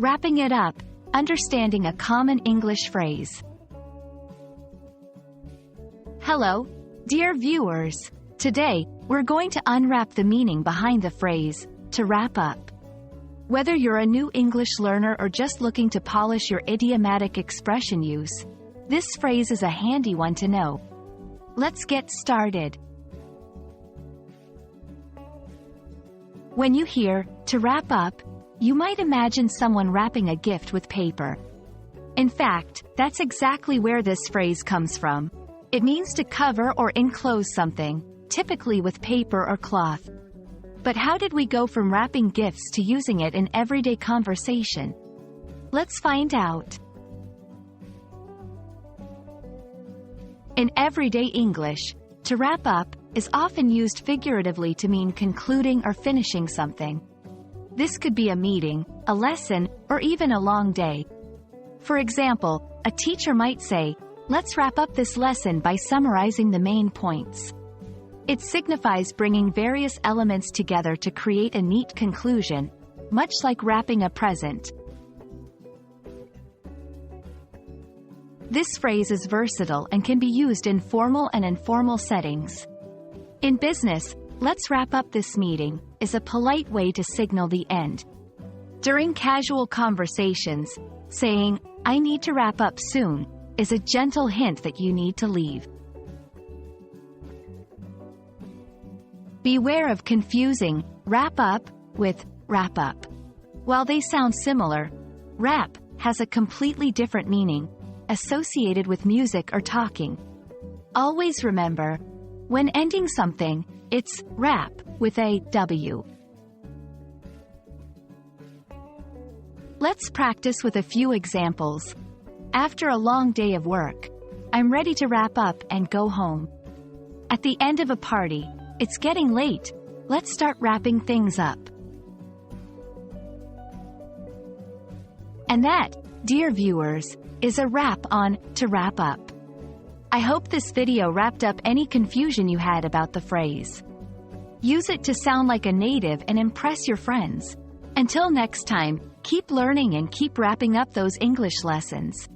Wrapping it up, understanding a common English phrase. Hello, dear viewers. Today, we're going to unwrap the meaning behind the phrase, to wrap up. Whether you're a new English learner or just looking to polish your idiomatic expression use, this phrase is a handy one to know. Let's get started. When you hear, to wrap up, you might imagine someone wrapping a gift with paper. In fact, that's exactly where this phrase comes from. It means to cover or enclose something, typically with paper or cloth. But how did we go from wrapping gifts to using it in everyday conversation? Let's find out. In everyday English, to wrap up is often used figuratively to mean concluding or finishing something. This could be a meeting, a lesson, or even a long day. For example, a teacher might say, "Let's wrap up this lesson by summarizing the main points." It signifies bringing various elements together to create a neat conclusion, much like wrapping a present. This phrase is versatile and can be used in formal and informal settings. In business, "Let's wrap up this meeting," is a polite way to signal the end. During casual conversations, saying, "I need to wrap up soon," is a gentle hint that you need to leave. Beware of confusing wrap up with wrap up. While they sound similar, wrap has a completely different meaning, associated with music or talking. Always remember, when ending something, it's wrap with a W. Let's practice with a few examples. After a long day of work, I'm ready to wrap up and go home. At the end of a party, it's getting late. Let's start wrapping things up. And that, dear viewers, is a wrap on to wrap up. I hope this video wrapped up any confusion you had about the phrase. Use it to sound like a native and impress your friends. Until next time, keep learning and keep wrapping up those English lessons.